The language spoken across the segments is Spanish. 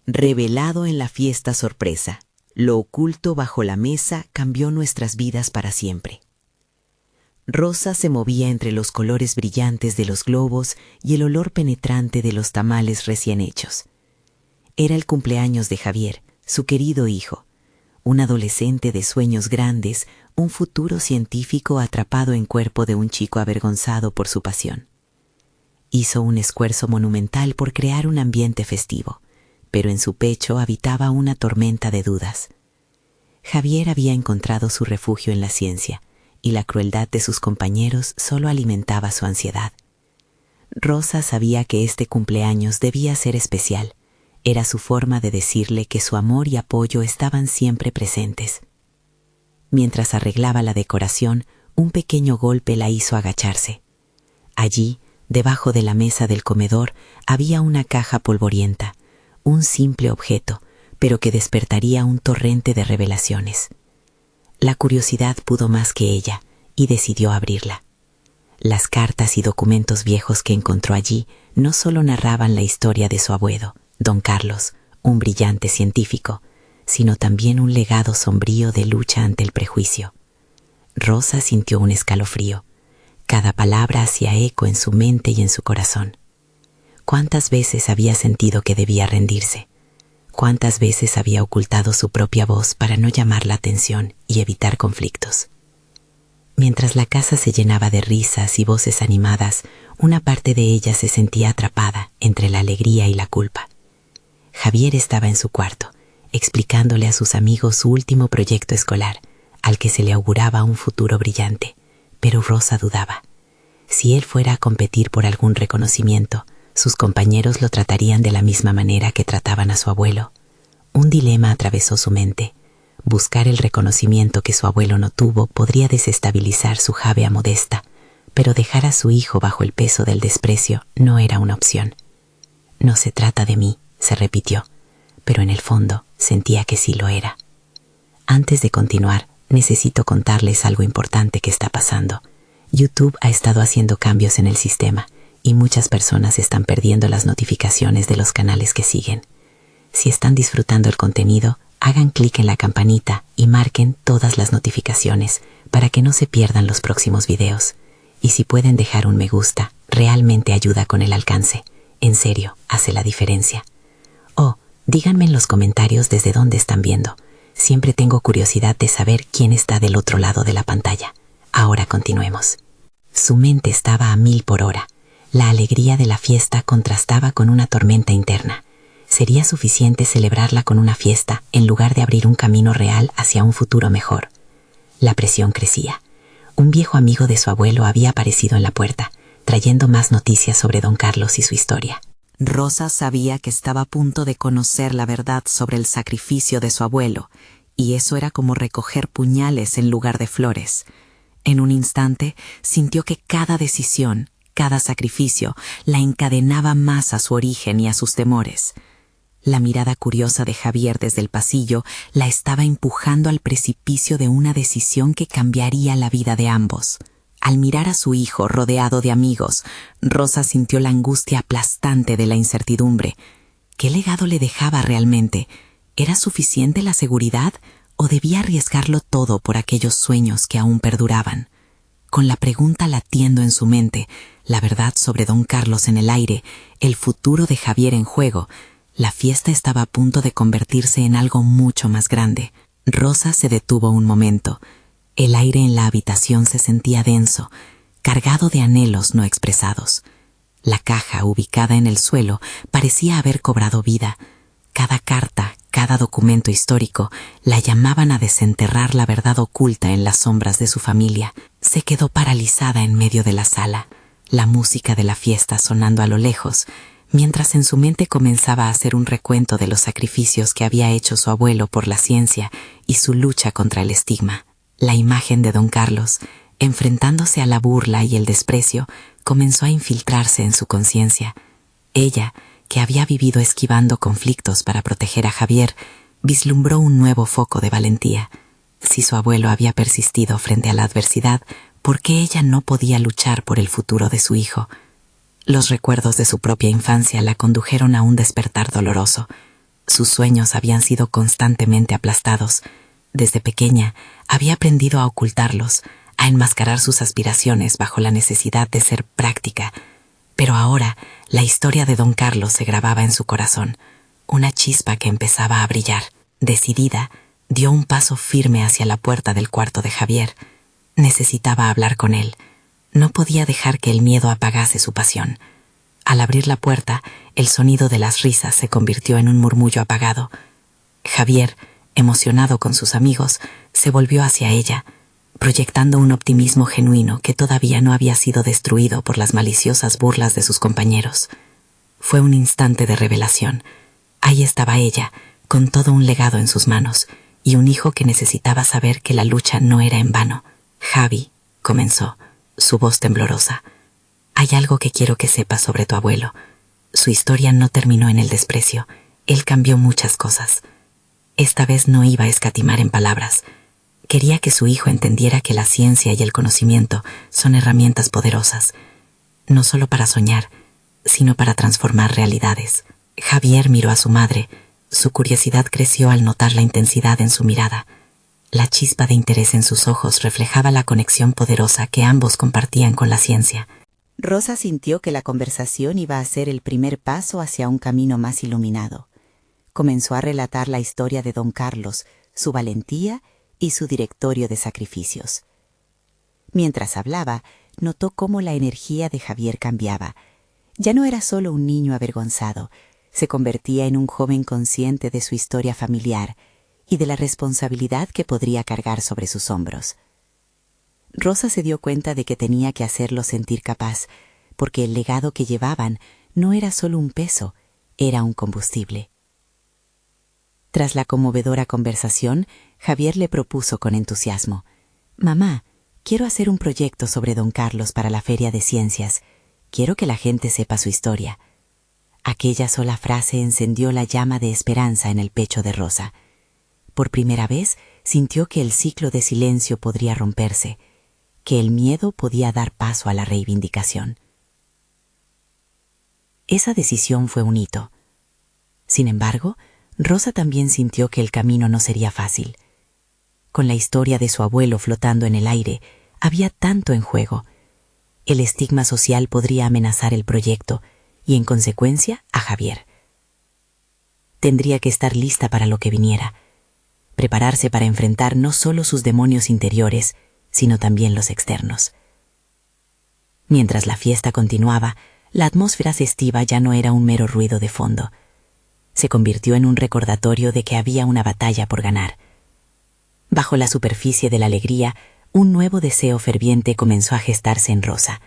Revelado en la fiesta sorpresa, lo oculto bajo la mesa cambió nuestras vidas para siempre. Rosa se movía entre los colores brillantes de los globos y el olor penetrante de los tamales recién hechos. Era el cumpleaños de Javier, su querido hijo, un adolescente de sueños grandes, un futuro científico atrapado en cuerpo de un chico avergonzado por su pasión. Hizo un esfuerzo monumental por crear un ambiente festivo, pero en su pecho habitaba una tormenta de dudas. Javier había encontrado su refugio en la ciencia, y la crueldad de sus compañeros solo alimentaba su ansiedad. Rosa sabía que este cumpleaños debía ser especial. Era su forma de decirle que su amor y apoyo estaban siempre presentes. Mientras arreglaba la decoración, un pequeño golpe la hizo agacharse. Allí, debajo de la mesa del comedor, había una caja polvorienta, un simple objeto, pero que despertaría un torrente de revelaciones. La curiosidad pudo más que ella, y decidió abrirla. Las cartas y documentos viejos que encontró allí no solo narraban la historia de su abuelo, Don Carlos, un brillante científico, sino también un legado sombrío de lucha ante el prejuicio. Rosa sintió un escalofrío. Cada palabra hacía eco en su mente y en su corazón. ¿Cuántas veces había sentido que debía rendirse? ¿Cuántas veces había ocultado su propia voz para no llamar la atención y evitar conflictos? Mientras la casa se llenaba de risas y voces animadas, una parte de ella se sentía atrapada entre la alegría y la culpa. Javier estaba en su cuarto, explicándole a sus amigos su último proyecto escolar, al que se le auguraba un futuro brillante, pero Rosa dudaba. Si él fuera a competir por algún reconocimiento, sus compañeros lo tratarían de la misma manera que trataban a su abuelo. Un dilema atravesó su mente. Buscar el reconocimiento que su abuelo no tuvo podría desestabilizar su javea modesta, pero dejar a su hijo bajo el peso del desprecio no era una opción. No se trata de mí, se repitió, pero en el fondo sentía que sí lo era. Antes de continuar, necesito contarles algo importante que está pasando. YouTube ha estado haciendo cambios en el sistema y muchas personas están perdiendo las notificaciones de los canales que siguen. Si están disfrutando el contenido, hagan clic en la campanita y marquen todas las notificaciones para que no se pierdan los próximos videos. Y si pueden dejar un me gusta, realmente ayuda con el alcance. En serio, hace la diferencia. Oh, díganme en los comentarios desde dónde están viendo. Siempre tengo curiosidad de saber quién está del otro lado de la pantalla. Ahora continuemos. Su mente estaba a 1000 por hora. La alegría de la fiesta contrastaba con una tormenta interna. ¿Sería suficiente celebrarla con una fiesta en lugar de abrir un camino real hacia un futuro mejor? La presión crecía. Un viejo amigo de su abuelo había aparecido en la puerta, trayendo más noticias sobre Don Carlos y su historia. Rosa sabía que estaba a punto de conocer la verdad sobre el sacrificio de su abuelo, y eso era como recoger puñales en lugar de flores. En un instante sintió que cada decisión, cada sacrificio, la encadenaba más a su origen y a sus temores. La mirada curiosa de Javier desde el pasillo la estaba empujando al precipicio de una decisión que cambiaría la vida de ambos. Al mirar a su hijo rodeado de amigos, Rosa sintió la angustia aplastante de la incertidumbre. ¿Qué legado le dejaba realmente? ¿Era suficiente la seguridad o debía arriesgarlo todo por aquellos sueños que aún perduraban? Con la pregunta latiendo en su mente, la verdad sobre Don Carlos en el aire, el futuro de Javier en juego, la fiesta estaba a punto de convertirse en algo mucho más grande. Rosa se detuvo un momento. El aire en la habitación se sentía denso, cargado de anhelos no expresados. La caja, ubicada en el suelo, parecía haber cobrado vida. Cada carta, cada documento histórico, la llamaban a desenterrar la verdad oculta en las sombras de su familia. Se quedó paralizada en medio de la sala, la música de la fiesta sonando a lo lejos, mientras en su mente comenzaba a hacer un recuento de los sacrificios que había hecho su abuelo por la ciencia y su lucha contra el estigma. La imagen de Don Carlos, enfrentándose a la burla y el desprecio, comenzó a infiltrarse en su conciencia. Ella, que había vivido esquivando conflictos para proteger a Javier, vislumbró un nuevo foco de valentía. Si su abuelo había persistido frente a la adversidad, ¿por qué ella no podía luchar por el futuro de su hijo? Los recuerdos de su propia infancia la condujeron a un despertar doloroso. Sus sueños habían sido constantemente aplastados. Desde pequeña había aprendido a ocultarlos, a enmascarar sus aspiraciones bajo la necesidad de ser práctica. Pero ahora la historia de don Carlos se grababa en su corazón, una chispa que empezaba a brillar. Decidida, dio un paso firme hacia la puerta del cuarto de Javier. Necesitaba hablar con él. No podía dejar que el miedo apagase su pasión. Al abrir la puerta, el sonido de las risas se convirtió en un murmullo apagado. Javier, emocionado con sus amigos, se volvió hacia ella, proyectando un optimismo genuino que todavía no había sido destruido por las maliciosas burlas de sus compañeros. Fue un instante de revelación. Ahí estaba ella, con todo un legado en sus manos, y un hijo que necesitaba saber que la lucha no era en vano. «Javi», comenzó, su voz temblorosa, «hay algo que quiero que sepas sobre tu abuelo. Su historia no terminó en el desprecio. Él cambió muchas cosas. Esta vez no iba a escatimar en palabras. Quería que su hijo entendiera que la ciencia y el conocimiento son herramientas poderosas, no solo para soñar, sino para transformar realidades». Javier miró a su madre. Su curiosidad creció al notar la intensidad en su mirada. La chispa de interés en sus ojos reflejaba la conexión poderosa que ambos compartían con la ciencia. Rosa sintió que la conversación iba a ser el primer paso hacia un camino más iluminado. Comenzó a relatar la historia de don Carlos, su valentía y su directorio de sacrificios. Mientras hablaba, notó cómo la energía de Javier cambiaba. Ya no era solo un niño avergonzado, se convertía en un joven consciente de su historia familiar y de la responsabilidad que podría cargar sobre sus hombros. Rosa se dio cuenta de que tenía que hacerlo sentir capaz, porque el legado que llevaban no era solo un peso, era un combustible. Tras la conmovedora conversación, Javier le propuso con entusiasmo: «Mamá, quiero hacer un proyecto sobre don Carlos para la Feria de Ciencias. Quiero que la gente sepa su historia». Aquella sola frase encendió la llama de esperanza en el pecho de Rosa. Por primera vez sintió que el ciclo de silencio podría romperse, que el miedo podía dar paso a la reivindicación. Esa decisión fue un hito. Sin embargo, Rosa también sintió que el camino no sería fácil. Con la historia de su abuelo flotando en el aire, había tanto en juego. El estigma social podría amenazar el proyecto y, en consecuencia, a Javier. Tendría que estar lista para lo que viniera, prepararse para enfrentar no solo sus demonios interiores, sino también los externos. Mientras la fiesta continuaba, la atmósfera festiva ya no era un mero ruido de fondo. Se convirtió en un recordatorio de que había una batalla por ganar. Bajo la superficie de la alegría, un nuevo deseo ferviente comenzó a gestarse en Rosa: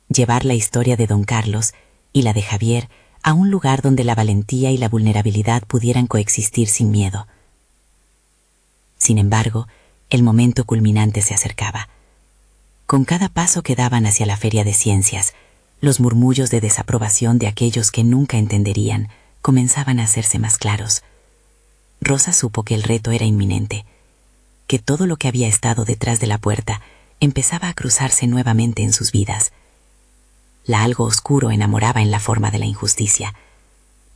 llevar la historia de don Carlos y la de Javier a un lugar donde la valentía y la vulnerabilidad pudieran coexistir sin miedo. Sin embargo, el momento culminante se acercaba. Con cada paso que daban hacia la Feria de Ciencias, los murmullos de desaprobación de aquellos que nunca entenderían comenzaban a hacerse más claros. Rosa supo que el reto era inminente, que todo lo que había estado detrás de la puerta empezaba a cruzarse nuevamente en sus vidas. La algo oscuro enamoraba en la forma de la injusticia,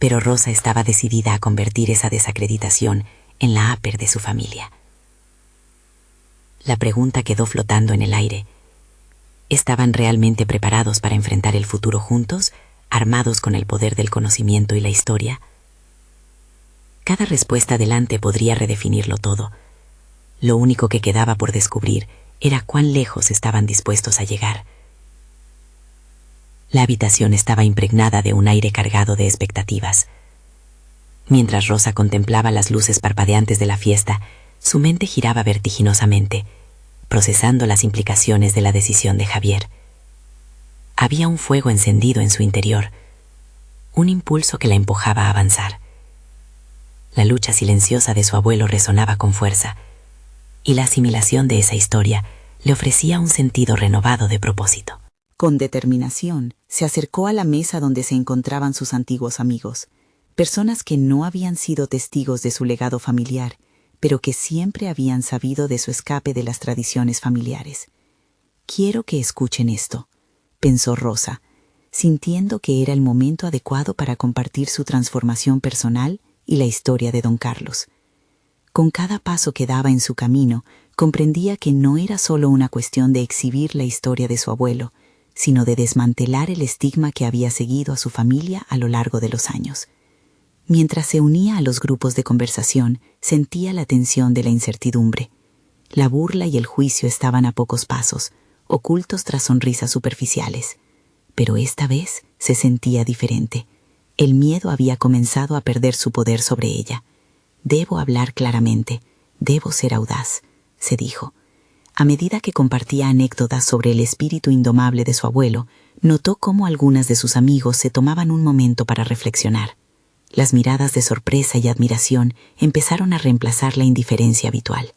pero Rosa estaba decidida a convertir esa desacreditación en la áper de su familia. La pregunta quedó flotando en el aire. ¿Estaban realmente preparados para enfrentar el futuro juntos, armados con el poder del conocimiento y la historia? Cada respuesta adelante podría redefinirlo todo. Lo único que quedaba por descubrir era cuán lejos estaban dispuestos a llegar. La habitación estaba impregnada de un aire cargado de expectativas. Mientras Rosa contemplaba las luces parpadeantes de la fiesta, su mente giraba vertiginosamente, procesando las implicaciones de la decisión de Javier. Había un fuego encendido en su interior, un impulso que la empujaba a avanzar. La lucha silenciosa de su abuelo resonaba con fuerza, y la asimilación de esa historia le ofrecía un sentido renovado de propósito. Con determinación, se acercó a la mesa donde se encontraban sus antiguos amigos, personas que no habían sido testigos de su legado familiar, pero que siempre habían sabido de su escape de las tradiciones familiares. «Quiero que escuchen esto», pensó Rosa, sintiendo que era el momento adecuado para compartir su transformación personal y la historia de don Carlos. Con cada paso que daba en su camino, comprendía que no era solo una cuestión de exhibir la historia de su abuelo, sino de desmantelar el estigma que había seguido a su familia a lo largo de los años. Mientras se unía a los grupos de conversación, sentía la tensión de la incertidumbre. La burla y el juicio estaban a pocos pasos, ocultos tras sonrisas superficiales. Pero esta vez se sentía diferente. El miedo había comenzado a perder su poder sobre ella. Debo hablar claramente, debo ser audaz, se dijo. A medida que compartía anécdotas sobre el espíritu indomable de su abuelo, notó cómo algunas de sus amigos se tomaban un momento para reflexionar. Las miradas de sorpresa y admiración empezaron a reemplazar la indiferencia habitual.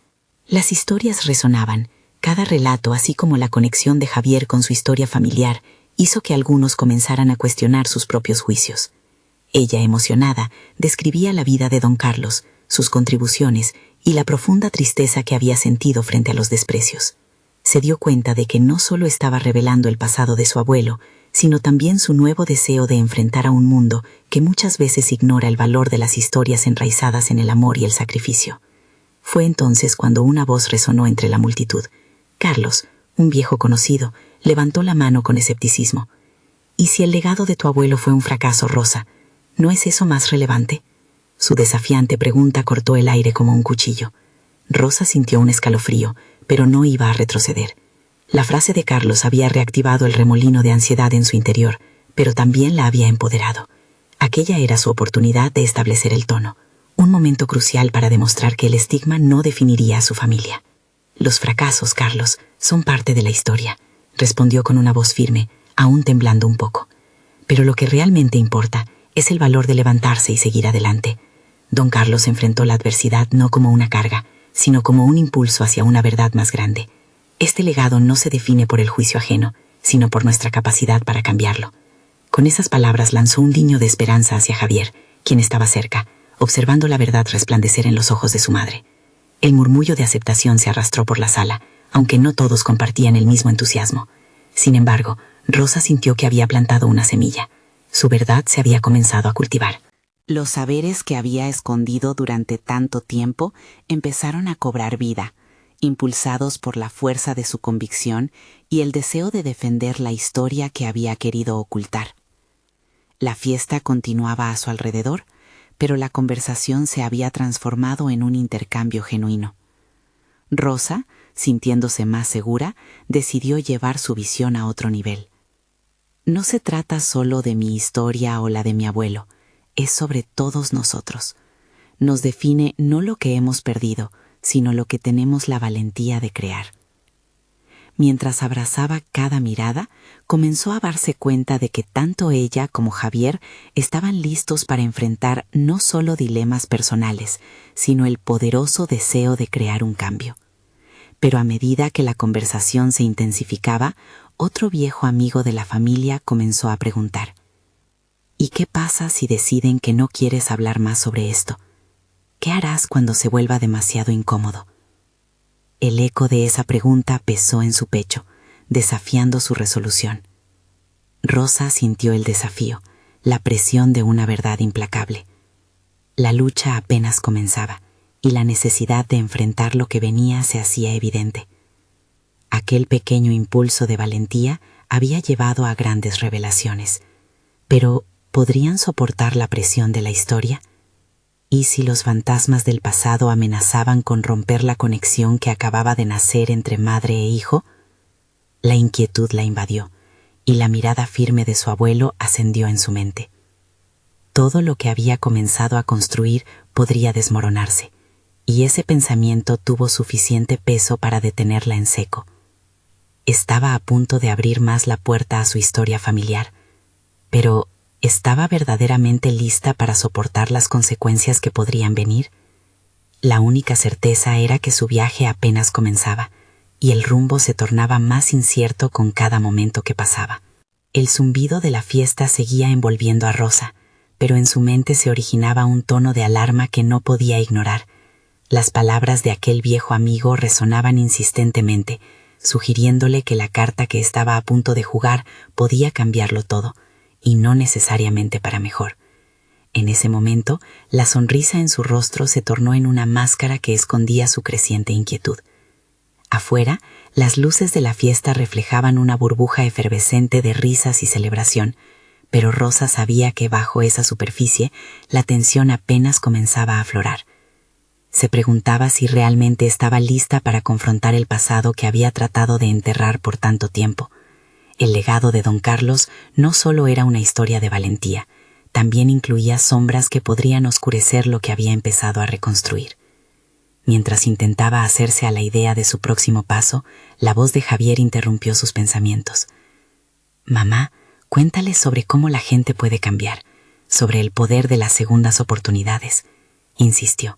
Las historias resonaban. Cada relato, así como la conexión de Javier con su historia familiar, hizo que algunos comenzaran a cuestionar sus propios juicios. Ella, emocionada, describía la vida de don Carlos, sus contribuciones y la profunda tristeza que había sentido frente a los desprecios. Se dio cuenta de que no solo estaba revelando el pasado de su abuelo, sino también su nuevo deseo de enfrentar a un mundo que muchas veces ignora el valor de las historias enraizadas en el amor y el sacrificio. Fue entonces cuando una voz resonó entre la multitud. Carlos, un viejo conocido, levantó la mano con escepticismo. ¿Y si el legado de tu abuelo fue un fracaso, Rosa? ¿No es eso más relevante? Su desafiante pregunta cortó el aire como un cuchillo. Rosa sintió un escalofrío, pero no iba a retroceder. La frase de Carlos había reactivado el remolino de ansiedad en su interior, pero también la había empoderado. Aquella era su oportunidad de establecer el tono, un momento crucial para demostrar que el estigma no definiría a su familia. Los fracasos, Carlos, son parte de la historia, respondió con una voz firme, aún temblando un poco. Pero lo que realmente importa es el valor de levantarse y seguir adelante. Don Carlos enfrentó la adversidad no como una carga, sino como un impulso hacia una verdad más grande. Este legado no se define por el juicio ajeno, sino por nuestra capacidad para cambiarlo. Con esas palabras lanzó un guiño de esperanza hacia Javier, quien estaba cerca, observando la verdad resplandecer en los ojos de su madre. El murmullo de aceptación se arrastró por la sala, aunque no todos compartían el mismo entusiasmo. Sin embargo, Rosa sintió que había plantado una semilla. Su verdad se había comenzado a cultivar. Los saberes que había escondido durante tanto tiempo empezaron a cobrar vida, impulsados por la fuerza de su convicción y el deseo de defender la historia que había querido ocultar. La fiesta continuaba a su alrededor, pero la conversación se había transformado en un intercambio genuino. Rosa, sintiéndose más segura, decidió llevar su visión a otro nivel. No se trata solo de mi historia o la de mi abuelo, es sobre todos nosotros. Nos define no lo que hemos perdido, sino lo que tenemos la valentía de crear. Mientras abrazaba cada mirada, comenzó a darse cuenta de que tanto ella como Javier estaban listos para enfrentar no solo dilemas personales, sino el poderoso deseo de crear un cambio. Pero a medida que la conversación se intensificaba, otro viejo amigo de la familia comenzó a preguntar: ¿y qué pasa si deciden que no quieres hablar más sobre esto? ¿Qué harás cuando se vuelva demasiado incómodo? El eco de esa pregunta pesó en su pecho, desafiando su resolución. Rosa sintió el desafío, la presión de una verdad implacable. La lucha apenas comenzaba, y la necesidad de enfrentar lo que venía se hacía evidente. Aquel pequeño impulso de valentía había llevado a grandes revelaciones. Pero, ¿podrían soportar la presión de la historia? ¿Y si los fantasmas del pasado amenazaban con romper la conexión que acababa de nacer entre madre e hijo? La inquietud la invadió, y la mirada firme de su abuelo ascendió en su mente. Todo lo que había comenzado a construir podría desmoronarse, y ese pensamiento tuvo suficiente peso para detenerla en seco. Estaba a punto de abrir más la puerta a su historia familiar, pero ¿estaba verdaderamente lista para soportar las consecuencias que podrían venir? La única certeza era que su viaje apenas comenzaba, y el rumbo se tornaba más incierto con cada momento que pasaba. El zumbido de la fiesta seguía envolviendo a Rosa, pero en su mente se originaba un tono de alarma que no podía ignorar. Las palabras de aquel viejo amigo resonaban insistentemente, sugiriéndole que la carta que estaba a punto de jugar podía cambiarlo todo, y no necesariamente para mejor. En ese momento, la sonrisa en su rostro se tornó en una máscara que escondía su creciente inquietud. Afuera, las luces de la fiesta reflejaban una burbuja efervescente de risas y celebración, pero Rosa sabía que bajo esa superficie la tensión apenas comenzaba a aflorar. Se preguntaba si realmente estaba lista para confrontar el pasado que había tratado de enterrar por tanto tiempo. El legado de don Carlos no solo era una historia de valentía, también incluía sombras que podrían oscurecer lo que había empezado a reconstruir. Mientras intentaba hacerse a la idea de su próximo paso, la voz de Javier interrumpió sus pensamientos. «Mamá, cuéntale sobre cómo la gente puede cambiar, sobre el poder de las segundas oportunidades», insistió,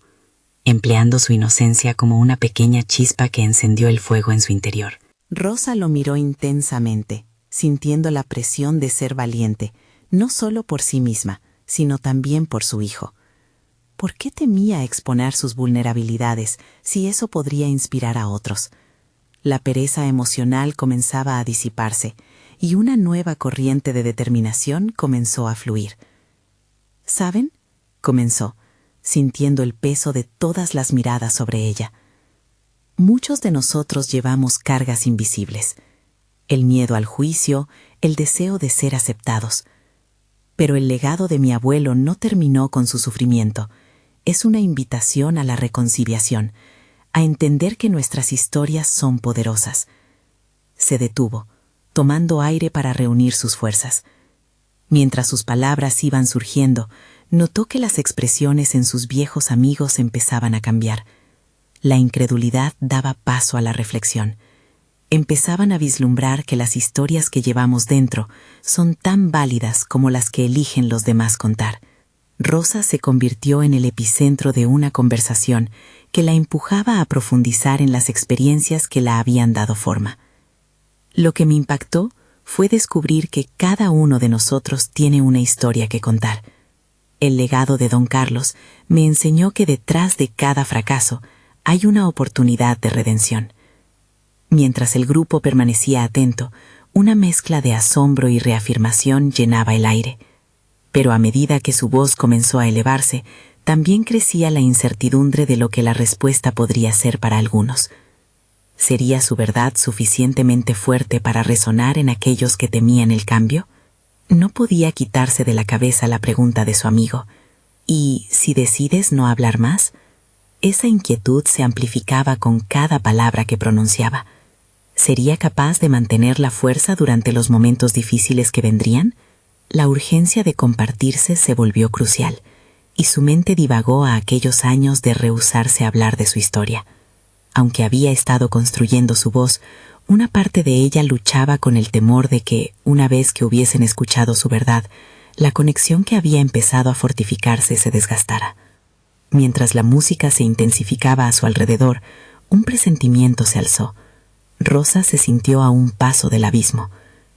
empleando su inocencia como una pequeña chispa que encendió el fuego en su interior. Rosa lo miró intensamente, sintiendo la presión de ser valiente, no solo por sí misma, sino también por su hijo. ¿Por qué temía exponer sus vulnerabilidades si eso podría inspirar a otros? La pereza emocional comenzaba a disiparse y una nueva corriente de determinación comenzó a fluir. ¿Saben?, comenzó, sintiendo el peso de todas las miradas sobre ella. Muchos de nosotros llevamos cargas invisibles. El miedo al juicio, el deseo de ser aceptados. Pero el legado de mi abuelo no terminó con su sufrimiento. Es una invitación a la reconciliación, a entender que nuestras historias son poderosas. Se detuvo, tomando aire para reunir sus fuerzas. Mientras sus palabras iban surgiendo, notó que las expresiones en sus viejos amigos empezaban a cambiar. La incredulidad daba paso a la reflexión. Empezaban a vislumbrar que las historias que llevamos dentro son tan válidas como las que eligen los demás contar. Rosa se convirtió en el epicentro de una conversación que la empujaba a profundizar en las experiencias que la habían dado forma. Lo que me impactó fue descubrir que cada uno de nosotros tiene una historia que contar. El legado de don Carlos me enseñó que detrás de cada fracaso hay una oportunidad de redención. Mientras el grupo permanecía atento, una mezcla de asombro y reafirmación llenaba el aire. Pero a medida que su voz comenzó a elevarse, también crecía la incertidumbre de lo que la respuesta podría ser para algunos. ¿Sería su verdad suficientemente fuerte para resonar en aquellos que temían el cambio? No podía quitarse de la cabeza la pregunta de su amigo. ¿Y si decides no hablar más? Esa inquietud se amplificaba con cada palabra que pronunciaba. ¿Sería capaz de mantener la fuerza durante los momentos difíciles que vendrían? La urgencia de compartirse se volvió crucial, y su mente divagó a aquellos años de rehusarse a hablar de su historia. Aunque había estado construyendo su voz, una parte de ella luchaba con el temor de que, una vez que hubiesen escuchado su verdad, la conexión que había empezado a fortificarse se desgastara. Mientras la música se intensificaba a su alrededor, un presentimiento se alzó. Rosa se sintió a un paso del abismo,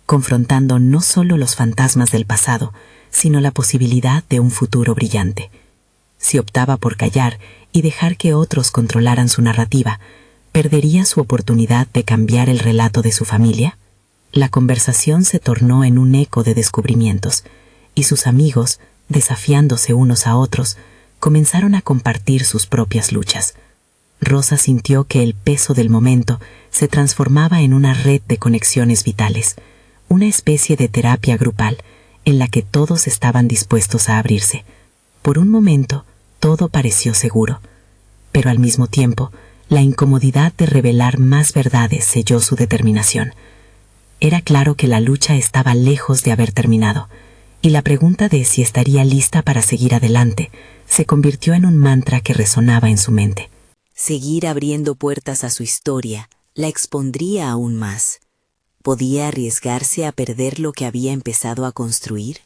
confrontando no solo los fantasmas del pasado, sino la posibilidad de un futuro brillante. Si optaba por callar y dejar que otros controlaran su narrativa, ¿perdería su oportunidad de cambiar el relato de su familia? La conversación se tornó en un eco de descubrimientos, y sus amigos, desafiándose unos a otros, comenzaron a compartir sus propias luchas. Rosa sintió que el peso del momento se transformaba en una red de conexiones vitales, una especie de terapia grupal en la que todos estaban dispuestos a abrirse. Por un momento, todo pareció seguro, pero al mismo tiempo, la incomodidad de revelar más verdades selló su determinación. Era claro que la lucha estaba lejos de haber terminado, y la pregunta de si estaría lista para seguir adelante se convirtió en un mantra que resonaba en su mente. Seguir abriendo puertas a su historia la expondría aún más. ¿Podía arriesgarse a perder lo que había empezado a construir?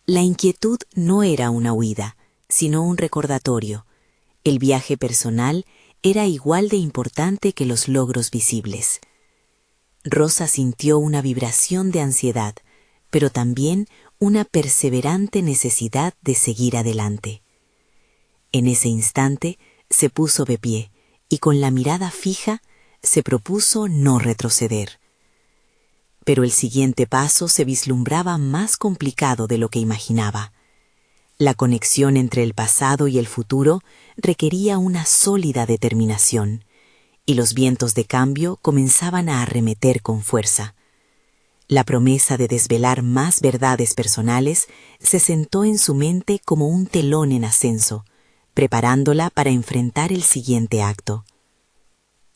La inquietud no era una huida, sino un recordatorio. El viaje personal era igual de importante que los logros visibles. Rosa sintió una vibración de ansiedad, pero también una perseverante necesidad de seguir adelante. En ese instante se puso de pie y con la mirada fija se propuso no retroceder. Pero el siguiente paso se vislumbraba más complicado de lo que imaginaba. La conexión entre el pasado y el futuro requería una sólida determinación, y los vientos de cambio comenzaban a arremeter con fuerza. La promesa de desvelar más verdades personales se sentó en su mente como un telón en ascenso, preparándola para enfrentar el siguiente acto.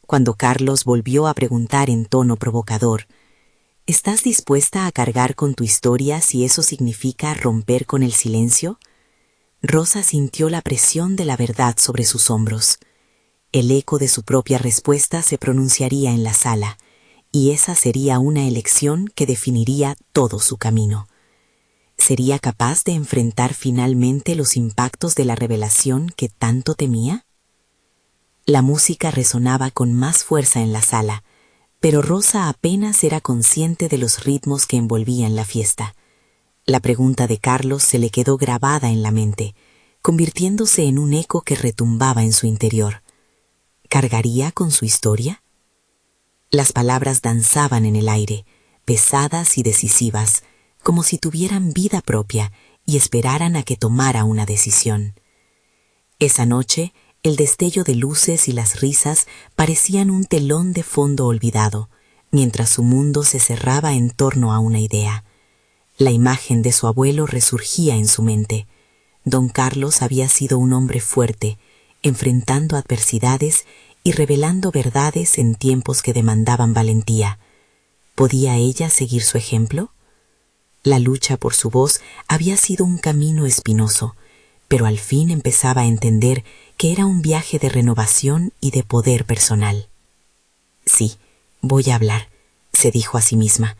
Cuando Carlos volvió a preguntar en tono provocador, ¿estás dispuesta a cargar con tu historia si eso significa romper con el silencio? Rosa sintió la presión de la verdad sobre sus hombros. El eco de su propia respuesta se pronunciaría en la sala, y esa sería una elección que definiría todo su camino. ¿Sería capaz de enfrentar finalmente los impactos de la revelación que tanto temía? La música resonaba con más fuerza en la sala, pero Rosa apenas era consciente de los ritmos que envolvían la fiesta. La pregunta de Carlos se le quedó grabada en la mente, convirtiéndose en un eco que retumbaba en su interior. ¿Cargaría con su historia? Las palabras danzaban en el aire, pesadas y decisivas, como si tuvieran vida propia y esperaran a que tomara una decisión. Esa noche, el destello de luces y las risas parecían un telón de fondo olvidado, mientras su mundo se cerraba en torno a una idea. La imagen de su abuelo resurgía en su mente. Don Carlos había sido un hombre fuerte, enfrentando adversidades y revelando verdades en tiempos que demandaban valentía. ¿Podía ella seguir su ejemplo? La lucha por su voz había sido un camino espinoso, pero al fin empezaba a entender que era un viaje de renovación y de poder personal. Sí, voy a hablar, se dijo a sí misma,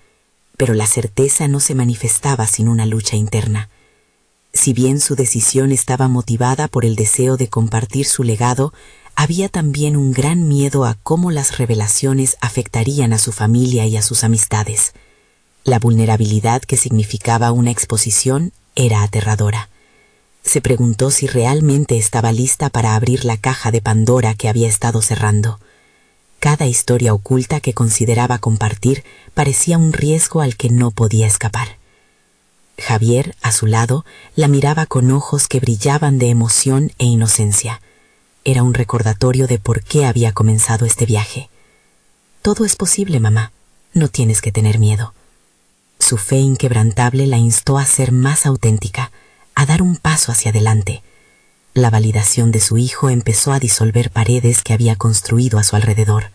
pero la certeza no se manifestaba sin una lucha interna. Si bien su decisión estaba motivada por el deseo de compartir su legado, había también un gran miedo a cómo las revelaciones afectarían a su familia y a sus amistades. La vulnerabilidad que significaba una exposición era aterradora. Se preguntó si realmente estaba lista para abrir la caja de Pandora que había estado cerrando. Cada historia oculta que consideraba compartir parecía un riesgo al que no podía escapar. Javier, a su lado, la miraba con ojos que brillaban de emoción e inocencia. Era un recordatorio de por qué había comenzado este viaje. Todo es posible, mamá. No tienes que tener miedo. Su fe inquebrantable la instó a ser más auténtica, a dar un paso hacia adelante. La validación de su hijo empezó a disolver paredes que había construido a su alrededor.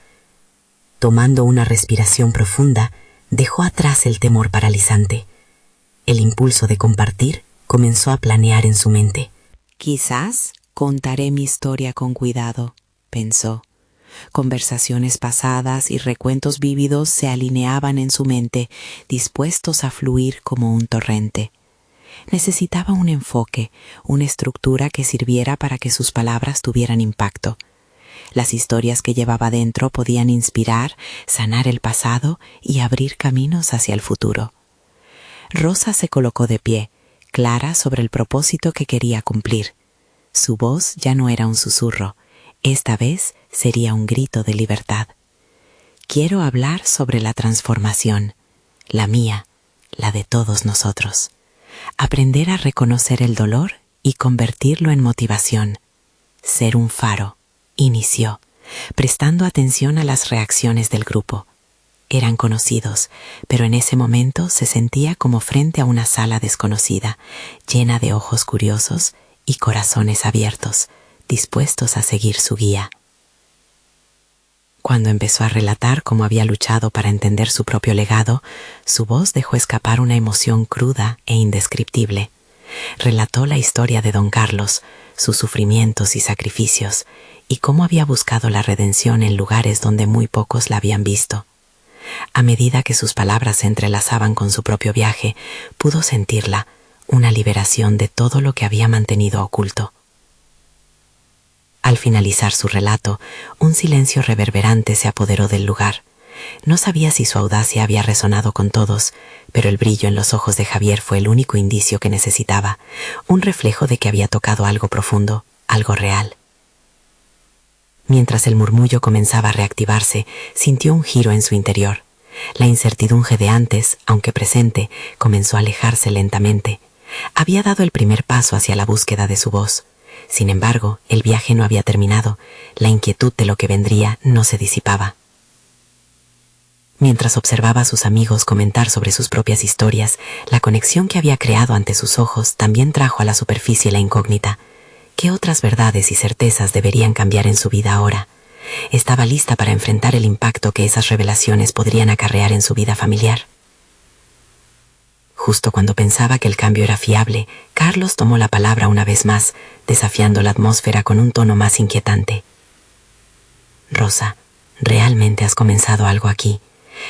Tomando una respiración profunda, dejó atrás el temor paralizante. El impulso de compartir comenzó a planear en su mente. Quizás contaré mi historia con cuidado, pensó. Conversaciones pasadas y recuentos vívidos se alineaban en su mente, dispuestos a fluir como un torrente. Necesitaba un enfoque, una estructura que sirviera para que sus palabras tuvieran impacto. Las historias que llevaba dentro podían inspirar, sanar el pasado y abrir caminos hacia el futuro. Rosa se colocó de pie, clara sobre el propósito que quería cumplir. Su voz ya no era un susurro, esta vez sería un grito de libertad. Quiero hablar sobre la transformación, la mía, la de todos nosotros. Aprender a reconocer el dolor y convertirlo en motivación. Ser un faro, inició, prestando atención a las reacciones del grupo. Eran conocidos, pero en ese momento se sentía como frente a una sala desconocida, llena de ojos curiosos y corazones abiertos, dispuestos a seguir su guía. Cuando empezó a relatar cómo había luchado para entender su propio legado, su voz dejó escapar una emoción cruda e indescriptible. Relató la historia de don Carlos, sus sufrimientos y sacrificios, y cómo había buscado la redención en lugares donde muy pocos la habían visto. A medida que sus palabras se entrelazaban con su propio viaje, pudo sentirla, una liberación de todo lo que había mantenido oculto. Al finalizar su relato, un silencio reverberante se apoderó del lugar. No sabía si su audacia había resonado con todos, pero el brillo en los ojos de Javier fue el único indicio que necesitaba, un reflejo de que había tocado algo profundo, algo real. Mientras el murmullo comenzaba a reactivarse, sintió un giro en su interior. La incertidumbre de antes, aunque presente, comenzó a alejarse lentamente. Había dado el primer paso hacia la búsqueda de su voz. Sin embargo, el viaje no había terminado. La inquietud de lo que vendría no se disipaba. Mientras observaba a sus amigos comentar sobre sus propias historias, la conexión que había creado ante sus ojos también trajo a la superficie la incógnita. ¿Qué otras verdades y certezas deberían cambiar en su vida ahora? Estaba lista para enfrentar el impacto que esas revelaciones podrían acarrear en su vida familiar. Justo cuando pensaba que el cambio era fiable, Carlos tomó la palabra una vez más, desafiando la atmósfera con un tono más inquietante. Rosa, realmente has comenzado algo aquí,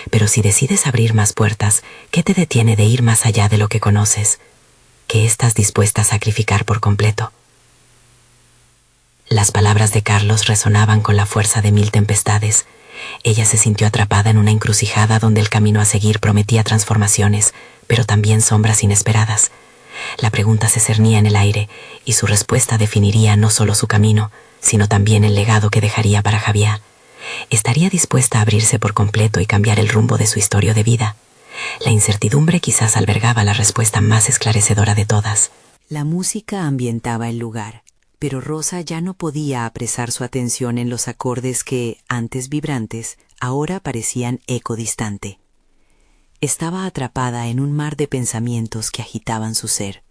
pero si decides abrir más puertas, ¿qué te detiene de ir más allá de lo que conoces? ¿Qué estás dispuesta a sacrificar por completo? Las palabras de Carlos resonaban con la fuerza de 1000 tempestades. Ella se sintió atrapada en una encrucijada donde el camino a seguir prometía transformaciones, pero también sombras inesperadas. La pregunta se cernía en el aire, y su respuesta definiría no solo su camino, sino también el legado que dejaría para Javier. ¿Estaría dispuesta a abrirse por completo y cambiar el rumbo de su historia de vida? La incertidumbre quizás albergaba la respuesta más esclarecedora de todas. La música ambientaba el lugar, pero Rosa ya no podía apresar su atención en los acordes que, antes vibrantes, ahora parecían eco distante. Estaba atrapada en un mar de pensamientos que agitaban su ser.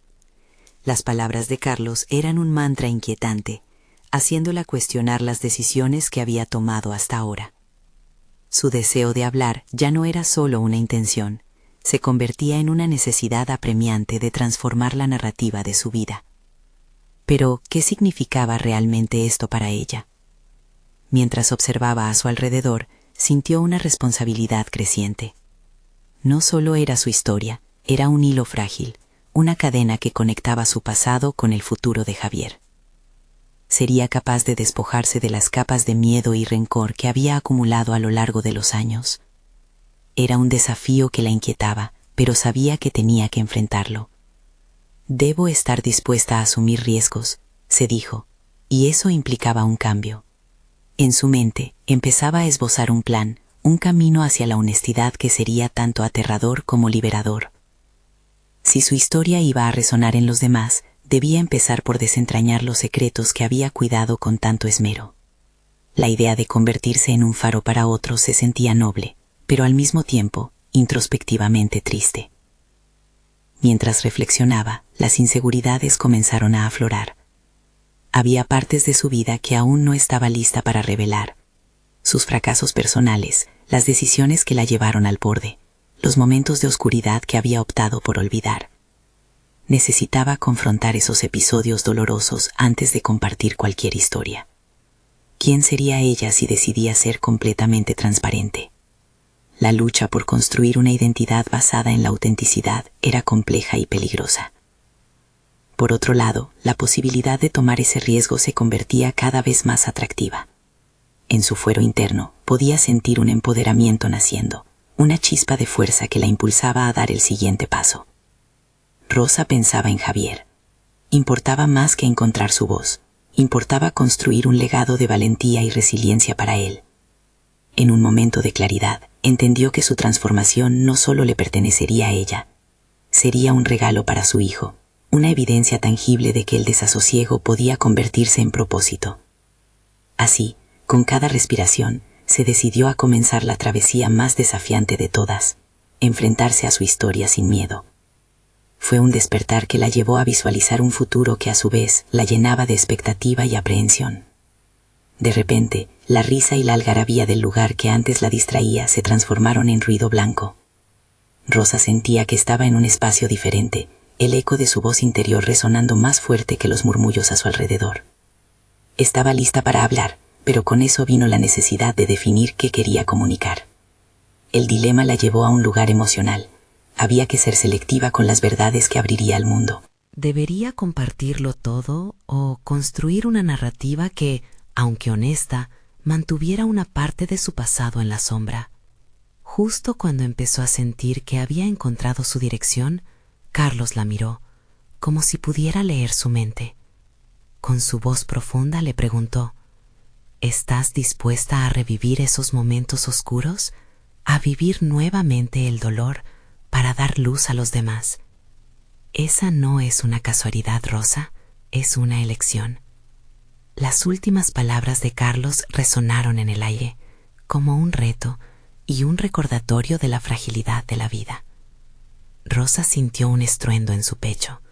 Las palabras de Carlos eran un mantra inquietante, haciéndola cuestionar las decisiones que había tomado hasta ahora. Su deseo de hablar ya no era solo una intención, se convertía en una necesidad apremiante de transformar la narrativa de su vida. Pero, ¿qué significaba realmente esto para ella? Mientras observaba a su alrededor, sintió una responsabilidad creciente. No solo era su historia, era un hilo frágil, una cadena que conectaba su pasado con el futuro de Javier. ¿Sería capaz de despojarse de las capas de miedo y rencor que había acumulado a lo largo de los años? Era un desafío que la inquietaba, pero sabía que tenía que enfrentarlo. Debo estar dispuesta a asumir riesgos, se dijo, y eso implicaba un cambio. En su mente empezaba a esbozar un plan, un camino hacia la honestidad que sería tanto aterrador como liberador. Si su historia iba a resonar en los demás, debía empezar por desentrañar los secretos que había cuidado con tanto esmero. La idea de convertirse en un faro para otros se sentía noble, pero al mismo tiempo, introspectivamente triste. Mientras reflexionaba, las inseguridades comenzaron a aflorar. Había partes de su vida que aún no estaba lista para revelar. Sus fracasos personales, las decisiones que la llevaron al borde, los momentos de oscuridad que había optado por olvidar. Necesitaba confrontar esos episodios dolorosos antes de compartir cualquier historia. ¿Quién sería ella si decidía ser completamente transparente? La lucha por construir una identidad basada en la autenticidad era compleja y peligrosa. Por otro lado, la posibilidad de tomar ese riesgo se convertía cada vez más atractiva. En su fuero interno podía sentir un empoderamiento naciendo, una chispa de fuerza que la impulsaba a dar el siguiente paso. Rosa pensaba en Javier. Importaba más que encontrar su voz, importaba construir un legado de valentía y resiliencia para él. En un momento de claridad, entendió que su transformación no solo le pertenecería a ella, sería un regalo para su hijo, una evidencia tangible de que el desasosiego podía convertirse en propósito. Así, con cada respiración, se decidió a comenzar la travesía más desafiante de todas, enfrentarse a su historia sin miedo. Fue un despertar que la llevó a visualizar un futuro que a su vez la llenaba de expectativa y aprehensión. De repente, la risa y la algarabía del lugar que antes la distraía se transformaron en ruido blanco. Rosa sentía que estaba en un espacio diferente, el eco de su voz interior resonando más fuerte que los murmullos a su alrededor. Estaba lista para hablar, pero con eso vino la necesidad de definir qué quería comunicar. El dilema la llevó a un lugar emocional. Había que ser selectiva con las verdades que abriría al mundo. ¿Debería compartirlo todo o construir una narrativa que, aunque honesta, mantuviera una parte de su pasado en la sombra? Justo cuando empezó a sentir que había encontrado su dirección, Carlos la miró, como si pudiera leer su mente. Con su voz profunda le preguntó: ¿estás dispuesta a revivir esos momentos oscuros? ¿A vivir nuevamente el dolor para dar luz a los demás? Esa no es una casualidad, Rosa, es una elección. Las últimas palabras de Carlos resonaron en el aire, como un reto y un recordatorio de la fragilidad de la vida. Rosa sintió un estruendo en su pecho.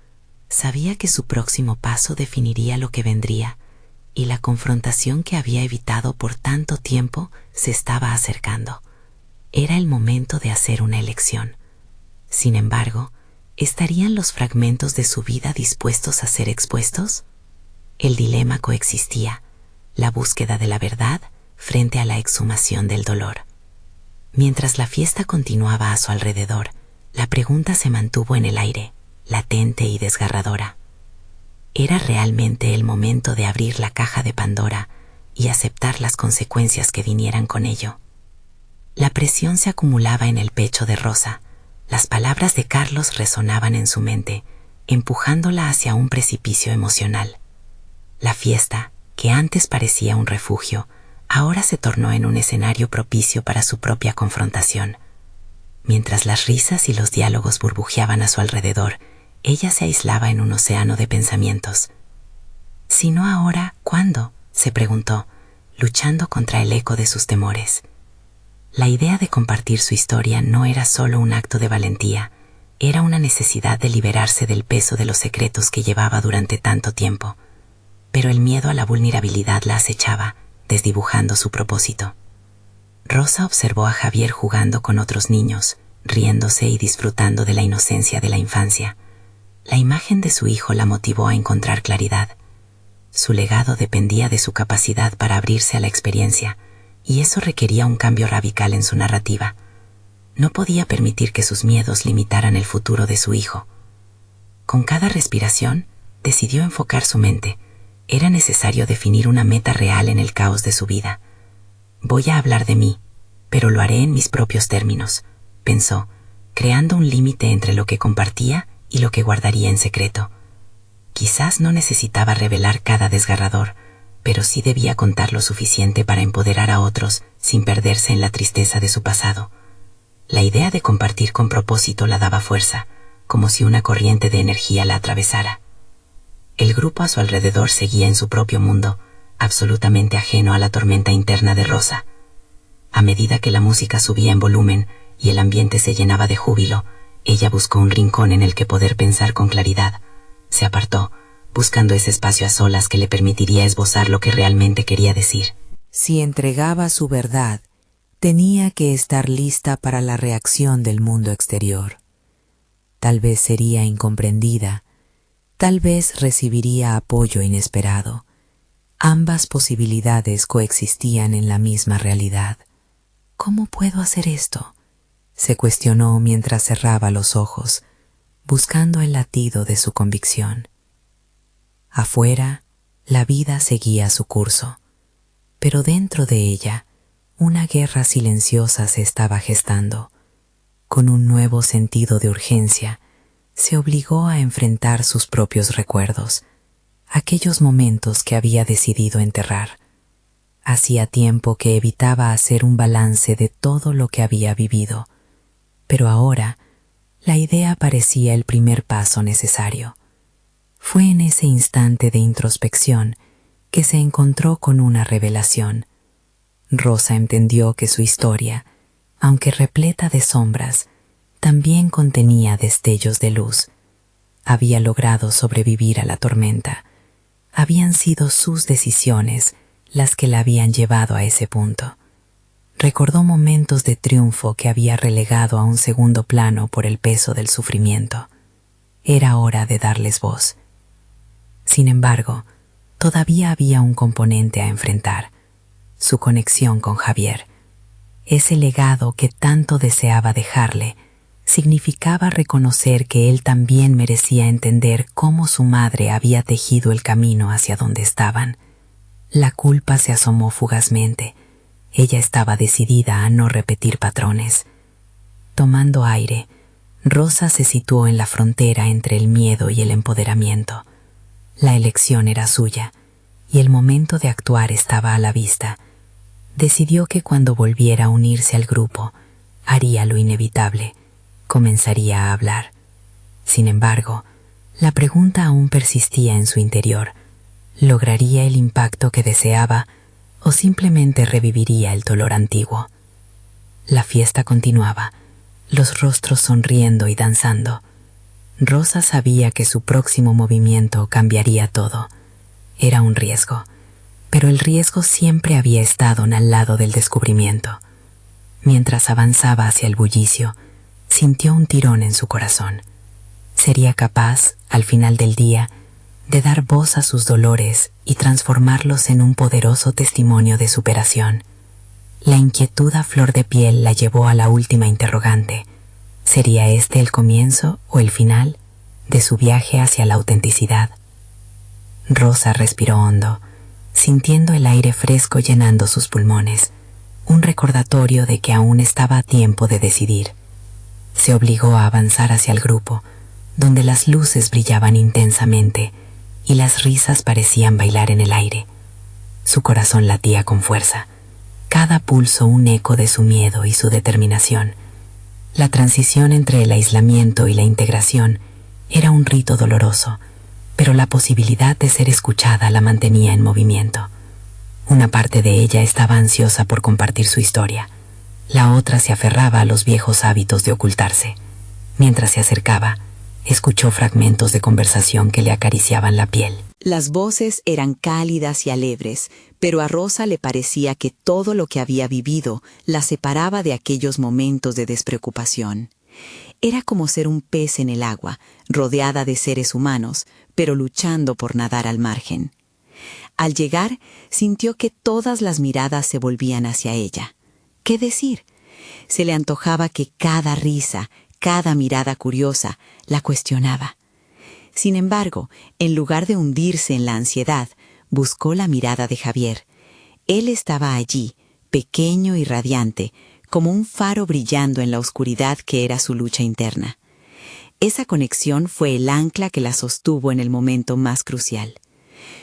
Sabía que su próximo paso definiría lo que vendría, y la confrontación que había evitado por tanto tiempo se estaba acercando. Era el momento de hacer una elección. Sin embargo, ¿estarían los fragmentos de su vida dispuestos a ser expuestos? El dilema coexistía, la búsqueda de la verdad frente a la exhumación del dolor. Mientras la fiesta continuaba a su alrededor, la pregunta se mantuvo en el aire, latente y desgarradora. ¿Era realmente el momento de abrir la caja de Pandora y aceptar las consecuencias que vinieran con ello? La presión se acumulaba en el pecho de Rosa. Las palabras de Carlos resonaban en su mente, empujándola hacia un precipicio emocional. La fiesta, que antes parecía un refugio, ahora se tornó en un escenario propicio para su propia confrontación. Mientras las risas y los diálogos burbujeaban a su alrededor, ella se aislaba en un océano de pensamientos. Si no ahora, ¿cuándo?, se preguntó, luchando contra el eco de sus temores. La idea de compartir su historia no era solo un acto de valentía, era una necesidad de liberarse del peso de los secretos que llevaba durante tanto tiempo. Pero el miedo a la vulnerabilidad la acechaba, desdibujando su propósito. Rosa observó a Javier jugando con otros niños, riéndose y disfrutando de la inocencia de la infancia. La imagen de su hijo la motivó a encontrar claridad. Su legado dependía de su capacidad para abrirse a la experiencia, y eso requería un cambio radical en su narrativa. No podía permitir que sus miedos limitaran el futuro de su hijo. Con cada respiración, decidió enfocar su mente. Era necesario definir una meta real en el caos de su vida. Voy a hablar de mí, pero lo haré en mis propios términos, pensó, creando un límite entre lo que compartía y lo que guardaría en secreto. Quizás no necesitaba revelar cada desgarrador, pero sí debía contar lo suficiente para empoderar a otros sin perderse en la tristeza de su pasado. La idea de compartir con propósito la daba fuerza, como si una corriente de energía la atravesara. El grupo a su alrededor seguía en su propio mundo, absolutamente ajeno a la tormenta interna de Rosa. A medida que la música subía en volumen y el ambiente se llenaba de júbilo, ella buscó un rincón en el que poder pensar con claridad. Se apartó, buscando ese espacio a solas que le permitiría esbozar lo que realmente quería decir. Si entregaba su verdad, tenía que estar lista para la reacción del mundo exterior. Tal vez sería incomprendida, tal vez recibiría apoyo inesperado. Ambas posibilidades coexistían en la misma realidad. ¿Cómo puedo hacer esto?, se cuestionó mientras cerraba los ojos, buscando el latido de su convicción. Afuera, la vida seguía su curso, pero dentro de ella, una guerra silenciosa se estaba gestando. Con un nuevo sentido de urgencia, se obligó a enfrentar sus propios recuerdos, aquellos momentos que había decidido enterrar. Hacía tiempo que evitaba hacer un balance de todo lo que había vivido, pero ahora la idea parecía el primer paso necesario. Fue en ese instante de introspección que se encontró con una revelación. Rosa entendió que su historia, aunque repleta de sombras, también contenía destellos de luz. Había logrado sobrevivir a la tormenta. Habían sido sus decisiones las que la habían llevado a ese punto. Recordó momentos de triunfo que había relegado a un segundo plano por el peso del sufrimiento. Era hora de darles voz. Sin embargo, todavía había un componente a enfrentar: su conexión con Javier. Ese legado que tanto deseaba dejarle significaba reconocer que él también merecía entender cómo su madre había tejido el camino hacia donde estaban. La culpa se asomó fugazmente. Ella estaba decidida a no repetir patrones. Tomando aire, Rosa se situó en la frontera entre el miedo y el empoderamiento. La elección era suya, y el momento de actuar estaba a la vista. Decidió que cuando volviera a unirse al grupo, haría lo inevitable: comenzaría a hablar. Sin embargo, La pregunta aún persistía en su interior. ¿Lograría el impacto que deseaba o simplemente reviviría el dolor antiguo? La fiesta continuaba, los rostros sonriendo y danzando. Rosa sabía que su próximo movimiento cambiaría todo. Era un riesgo, pero el riesgo siempre había estado al lado del descubrimiento. Mientras avanzaba hacia el bullicio, sintió un tirón en su corazón. Sería capaz, al final del día, de dar voz a sus dolores y transformarlos en un poderoso testimonio de superación. La inquietud a flor de piel la llevó a la última interrogante. ¿Sería este el comienzo o el final de su viaje hacia la autenticidad? Rosa respiró hondo, sintiendo el aire fresco llenando sus pulmones, un recordatorio de que aún estaba a tiempo de decidir. Se obligó a avanzar hacia el grupo, donde las luces brillaban intensamente y las risas parecían bailar en el aire. Su corazón latía con fuerza, cada pulso un eco de su miedo y su determinación. La transición entre el aislamiento y la integración era un rito doloroso, pero la posibilidad de ser escuchada la mantenía en movimiento. Una parte de ella estaba ansiosa por compartir su historia. La otra se aferraba a los viejos hábitos de ocultarse. Mientras se acercaba, escuchó fragmentos de conversación que le acariciaban la piel. Las voces eran cálidas y alegres, pero a Rosa le parecía que todo lo que había vivido la separaba de aquellos momentos de despreocupación. Era como ser un pez en el agua, rodeada de seres humanos, pero luchando por nadar al margen. Al llegar, sintió que todas las miradas se volvían hacia ella. ¿Qué decir? Se le antojaba que cada risa, cada mirada curiosa, la cuestionaba. Sin embargo, en lugar de hundirse en la ansiedad, buscó la mirada de Javier. Él estaba allí, pequeño y radiante, como un faro brillando en la oscuridad que era su lucha interna. Esa conexión fue el ancla que la sostuvo en el momento más crucial.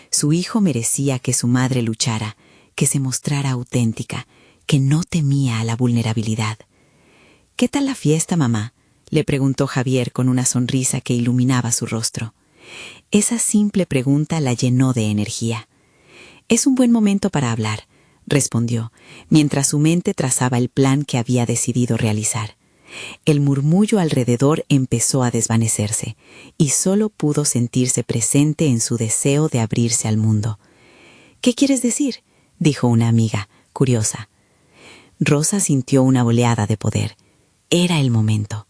Su hijo merecía que su madre luchara, que se mostrara auténtica, que no temía a la vulnerabilidad. «¿Qué tal la fiesta, mamá?», le preguntó Javier con una sonrisa que iluminaba su rostro. Esa simple pregunta la llenó de energía. «Es un buen momento para hablar», respondió, mientras su mente trazaba el plan que había decidido realizar. El murmullo alrededor empezó a desvanecerse, y solo pudo sentirse presente en su deseo de abrirse al mundo. «¿Qué quieres decir?», dijo una amiga, curiosa. Rosa sintió una oleada de poder. Era el momento.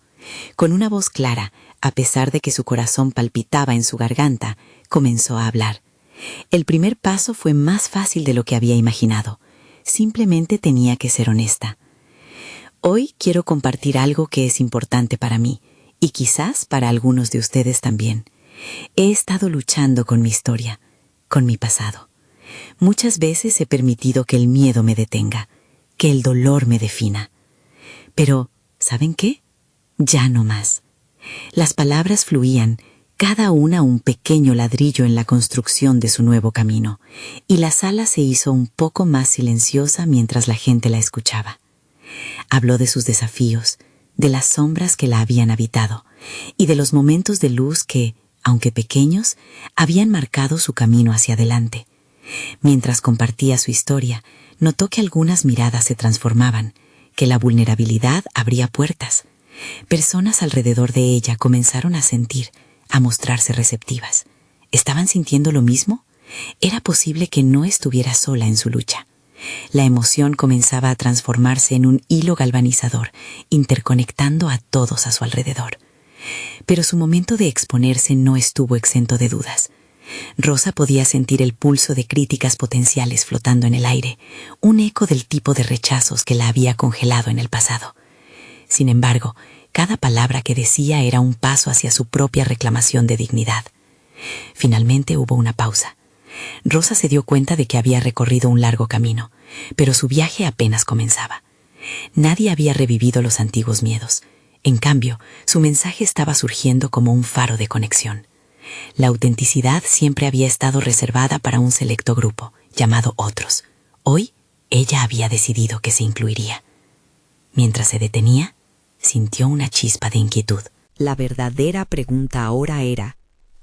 Con una voz clara, a pesar de que su corazón palpitaba en su garganta, comenzó a hablar. El primer paso fue más fácil de lo que había imaginado. Simplemente tenía que ser honesta. «Hoy quiero compartir algo que es importante para mí, y quizás para algunos de ustedes también. He estado luchando con mi historia, con mi pasado. Muchas veces he permitido que el miedo me detenga, que el dolor me defina. Pero, ¿saben qué? Ya no más». Las palabras fluían, cada una un pequeño ladrillo en la construcción de su nuevo camino, y la sala se hizo un poco más silenciosa mientras la gente la escuchaba. Habló de sus desafíos, de las sombras que la habían habitado, y de los momentos de luz que, aunque pequeños, habían marcado su camino hacia adelante. Mientras compartía su historia, notó que algunas miradas se transformaban, que la vulnerabilidad abría puertas. Personas alrededor de ella comenzaron a sentir, a mostrarse receptivas. ¿Estaban sintiendo lo mismo? Era posible que no estuviera sola en su lucha. La emoción comenzaba a transformarse en un hilo galvanizador, interconectando a todos a su alrededor. Pero su momento de exponerse no estuvo exento de dudas. Rosa podía sentir el pulso de críticas potenciales flotando en el aire, un eco del tipo de rechazos que la había congelado en el pasado. Sin embargo, cada palabra que decía era un paso hacia su propia reclamación de dignidad. Finalmente hubo una pausa. Rosa se dio cuenta de que había recorrido un largo camino, pero su viaje apenas comenzaba. Nadie había revivido los antiguos miedos. En cambio, su mensaje estaba surgiendo como un faro de conexión. La autenticidad siempre había estado reservada para un selecto grupo, llamado otros. Hoy, ella había decidido que se incluiría. Mientras se detenía, sintió una chispa de inquietud. La verdadera pregunta ahora era,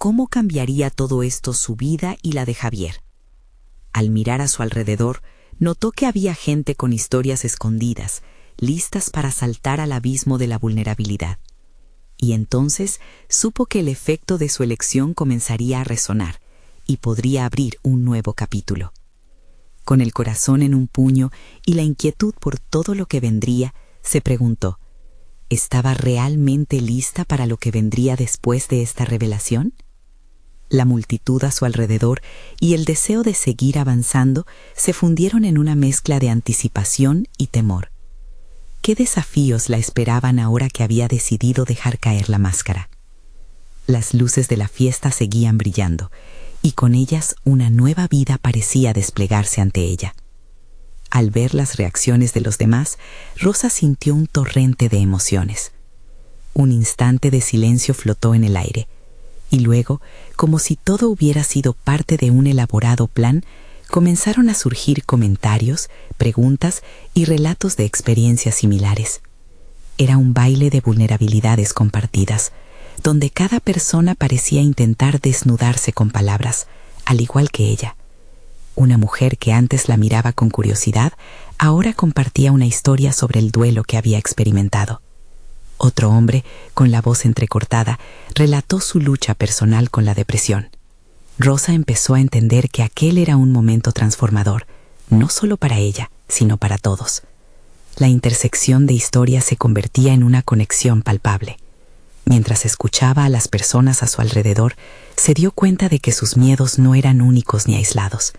cómo cambiaría todo esto su vida y la de Javier. Al mirar a su alrededor, notó que había gente con historias escondidas, listas para saltar al abismo de la vulnerabilidad. Y entonces supo que el efecto de su elección comenzaría a resonar y podría abrir un nuevo capítulo. Con el corazón en un puño y la inquietud por todo lo que vendría, se preguntó, ¿estaba realmente lista para lo que vendría después de esta revelación? La multitud a su alrededor y el deseo de seguir avanzando se fundieron en una mezcla de anticipación y temor. ¿Qué desafíos la esperaban ahora que había decidido dejar caer la máscara? Las luces de la fiesta seguían brillando, y con ellas una nueva vida parecía desplegarse ante ella. Al ver las reacciones de los demás, Rosa sintió un torrente de emociones. Un instante de silencio flotó en el aire, y luego, como si todo hubiera sido parte de un elaborado plan, comenzaron a surgir comentarios, preguntas y relatos de experiencias similares. Era un baile de vulnerabilidades compartidas, donde cada persona parecía intentar desnudarse con palabras, al igual que ella. Una mujer que antes la miraba con curiosidad, ahora compartía una historia sobre el duelo que había experimentado. Otro hombre, con la voz entrecortada, relató su lucha personal con la depresión. Rosa empezó a entender que aquel era un momento transformador, no solo para ella, sino para todos. La intersección de historias se convertía en una conexión palpable. Mientras escuchaba a las personas a su alrededor, se dio cuenta de que sus miedos no eran únicos ni aislados.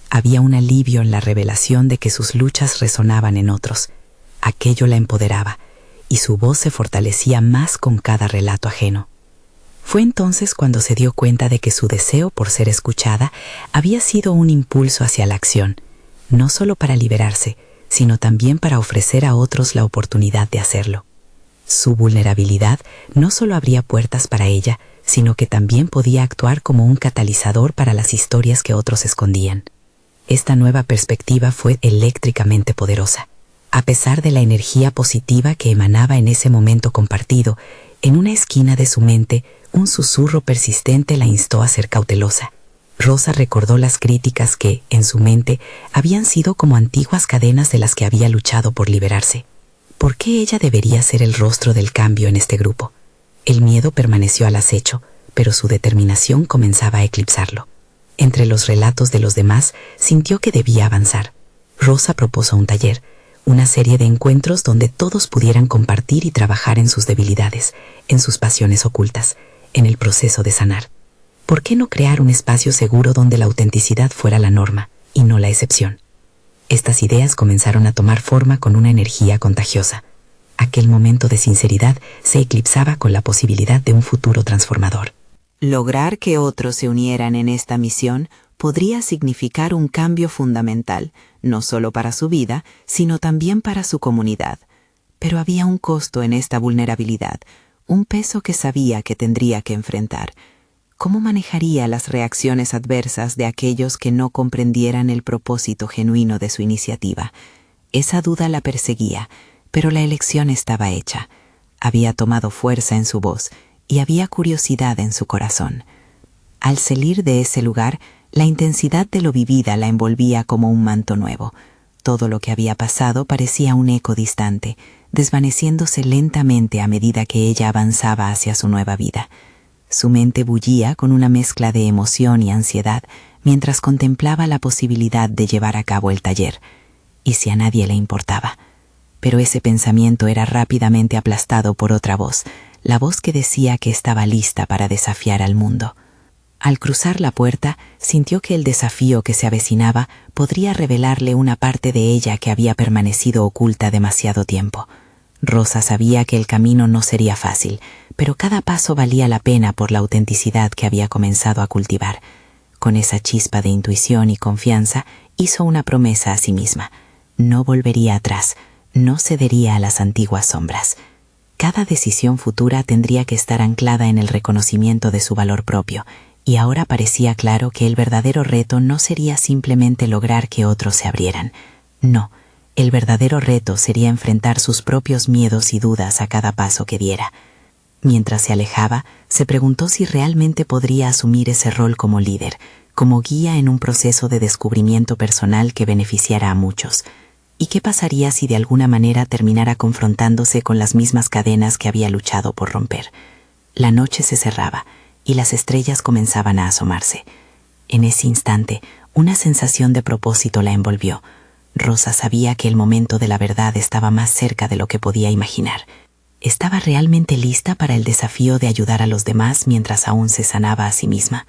Había un alivio en la revelación de que sus luchas resonaban en otros. Aquello la empoderaba, y su voz se fortalecía más con cada relato ajeno. Fue entonces cuando se dio cuenta de que su deseo por ser escuchada había sido un impulso hacia la acción, no solo para liberarse, sino también para ofrecer a otros la oportunidad de hacerlo. Su vulnerabilidad no solo abría puertas para ella, sino que también podía actuar como un catalizador para las historias que otros escondían. Esta nueva perspectiva fue eléctricamente poderosa. A pesar de la energía positiva que emanaba en ese momento compartido, en una esquina de su mente, un susurro persistente la instó a ser cautelosa. Rosa recordó las críticas que, en su mente, habían sido como antiguas cadenas de las que había luchado por liberarse. ¿Por qué ella debería ser el rostro del cambio en este grupo? El miedo permaneció al acecho, pero su determinación comenzaba a eclipsarlo. Entre los relatos de los demás, sintió que debía avanzar. Rosa propuso un taller, una serie de encuentros donde todos pudieran compartir y trabajar en sus debilidades, en sus pasiones ocultas, en el proceso de sanar. ¿Por qué no crear un espacio seguro donde la autenticidad fuera la norma y no la excepción? Estas ideas comenzaron a tomar forma con una energía contagiosa. Aquel momento de sinceridad se eclipsaba con la posibilidad de un futuro transformador. Lograr que otros se unieran en esta misión podría significar un cambio fundamental, no solo para su vida, sino también para su comunidad. Pero había un costo en esta vulnerabilidad, un peso que sabía que tendría que enfrentar. ¿Cómo manejaría las reacciones adversas de aquellos que no comprendieran el propósito genuino de su iniciativa? Esa duda la perseguía, pero la elección estaba hecha. Había tomado fuerza en su voz y había curiosidad en su corazón. Al salir de ese lugar, la intensidad de lo vivida la envolvía como un manto nuevo. Todo lo que había pasado parecía un eco distante, desvaneciéndose lentamente a medida que ella avanzaba hacia su nueva vida. Su mente bullía con una mezcla de emoción y ansiedad mientras contemplaba la posibilidad de llevar a cabo el taller. ¿Y si a nadie le importaba? Pero ese pensamiento era rápidamente aplastado por otra voz, la voz que decía que estaba lista para desafiar al mundo. Al cruzar la puerta, sintió que el desafío que se avecinaba podría revelarle una parte de ella que había permanecido oculta demasiado tiempo. Rosa sabía que el camino no sería fácil, pero cada paso valía la pena por la autenticidad que había comenzado a cultivar. Con esa chispa de intuición y confianza, hizo una promesa a sí misma. No volvería atrás, no cedería a las antiguas sombras. Cada decisión futura tendría que estar anclada en el reconocimiento de su valor propio, y ahora parecía claro que el verdadero reto no sería simplemente lograr que otros se abrieran. No, el verdadero reto sería enfrentar sus propios miedos y dudas a cada paso que diera. Mientras se alejaba, se preguntó si realmente podría asumir ese rol como líder, como guía en un proceso de descubrimiento personal que beneficiara a muchos. ¿Y qué pasaría si de alguna manera terminara confrontándose con las mismas cadenas que había luchado por romper? La noche se cerraba y las estrellas comenzaban a asomarse. En ese instante, una sensación de propósito la envolvió. Rosa sabía que el momento de la verdad estaba más cerca de lo que podía imaginar. ¿Estaba realmente lista para el desafío de ayudar a los demás mientras aún se sanaba a sí misma?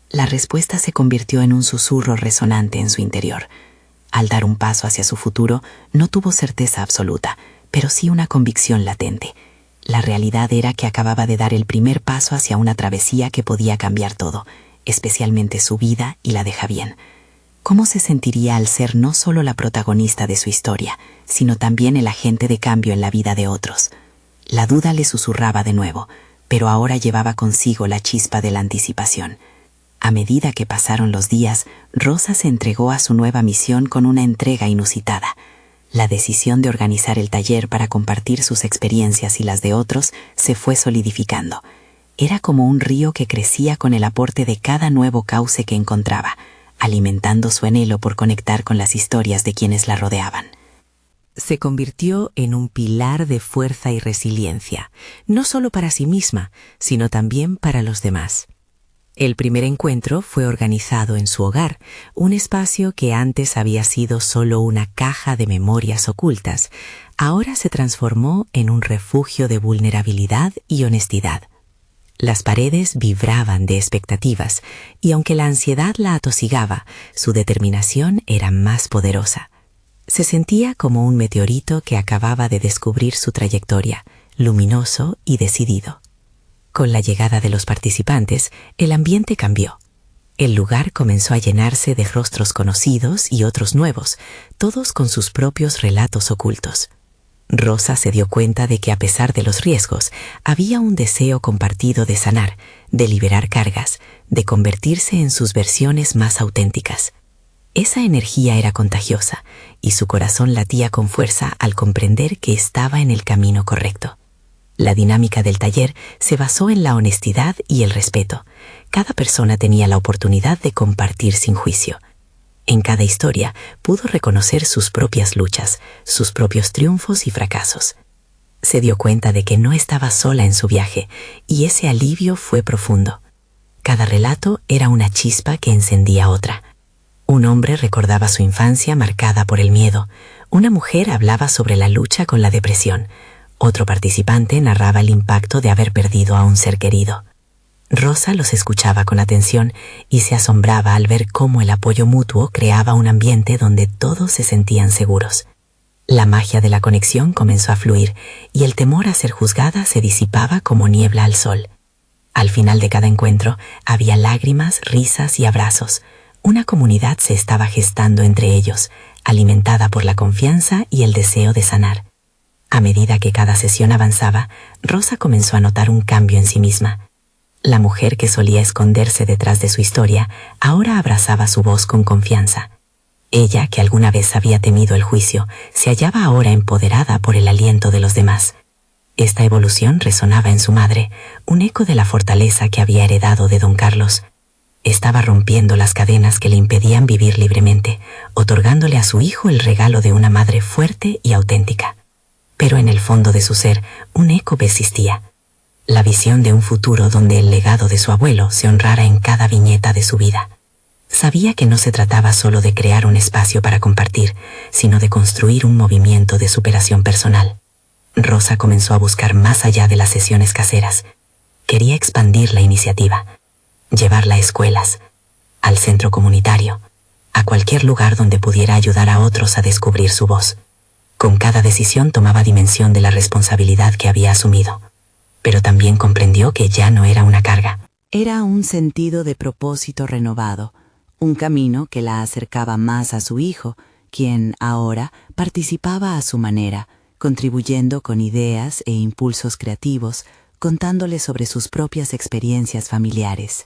La respuesta se convirtió en un susurro resonante en su interior. Al dar un paso hacia su futuro, no tuvo certeza absoluta, pero sí una convicción latente. La realidad era que acababa de dar el primer paso hacia una travesía que podía cambiar todo, especialmente su vida y la de Javier. ¿Cómo se sentiría al ser no solo la protagonista de su historia, sino también el agente de cambio en la vida de otros? La duda le susurraba de nuevo, pero ahora llevaba consigo la chispa de la anticipación. A medida que pasaron los días, Rosa se entregó a su nueva misión con una entrega inusitada. La decisión de organizar el taller para compartir sus experiencias y las de otros se fue solidificando. Era como un río que crecía con el aporte de cada nuevo cauce que encontraba, alimentando su anhelo por conectar con las historias de quienes la rodeaban. Se convirtió en un pilar de fuerza y resiliencia, no solo para sí misma, sino también para los demás. El primer encuentro fue organizado en su hogar, un espacio que antes había sido solo una caja de memorias ocultas. Ahora se transformó en un refugio de vulnerabilidad y honestidad. Las paredes vibraban de expectativas, y aunque la ansiedad la atosigaba, su determinación era más poderosa. Se sentía como un meteorito que acababa de descubrir su trayectoria, luminoso y decidido. Con la llegada de los participantes, el ambiente cambió. El lugar comenzó a llenarse de rostros conocidos y otros nuevos, todos con sus propios relatos ocultos. Rosa se dio cuenta de que a pesar de los riesgos, había un deseo compartido de sanar, de liberar cargas, de convertirse en sus versiones más auténticas. Esa energía era contagiosa, y su corazón latía con fuerza al comprender que estaba en el camino correcto. La dinámica del taller se basó en la honestidad y el respeto. Cada persona tenía la oportunidad de compartir sin juicio. En cada historia pudo reconocer sus propias luchas, sus propios triunfos y fracasos. Se dio cuenta de que no estaba sola en su viaje, y ese alivio fue profundo. Cada relato era una chispa que encendía otra. Un hombre recordaba su infancia marcada por el miedo. Una mujer hablaba sobre la lucha con la depresión. Otro participante narraba el impacto de haber perdido a un ser querido. Rosa los escuchaba con atención y se asombraba al ver cómo el apoyo mutuo creaba un ambiente donde todos se sentían seguros. La magia de la conexión comenzó a fluir y el temor a ser juzgada se disipaba como niebla al sol. Al final de cada encuentro había lágrimas, risas y abrazos. Una comunidad se estaba gestando entre ellos, alimentada por la confianza y el deseo de sanar. A medida que cada sesión avanzaba, Rosa comenzó a notar un cambio en sí misma. La mujer que solía esconderse detrás de su historia, ahora abrazaba su voz con confianza. Ella, que alguna vez había temido el juicio, se hallaba ahora empoderada por el aliento de los demás. Esta evolución resonaba en su madre, un eco de la fortaleza que había heredado de don Carlos. Estaba rompiendo las cadenas que le impedían vivir libremente, otorgándole a su hijo el regalo de una madre fuerte y auténtica. Pero en el fondo de su ser, un eco persistía. La visión de un futuro donde el legado de su abuelo se honrara en cada viñeta de su vida. Sabía que no se trataba solo de crear un espacio para compartir, sino de construir un movimiento de superación personal. Rosa comenzó a buscar más allá de las sesiones caseras. Quería expandir la iniciativa, llevarla a escuelas, al centro comunitario, a cualquier lugar donde pudiera ayudar a otros a descubrir su voz. Con cada decisión tomaba dimensión de la responsabilidad que había asumido, pero también comprendió que ya no era una carga. Era un sentido de propósito renovado, un camino que la acercaba más a su hijo, quien ahora participaba a su manera, contribuyendo con ideas e impulsos creativos, contándole sobre sus propias experiencias familiares.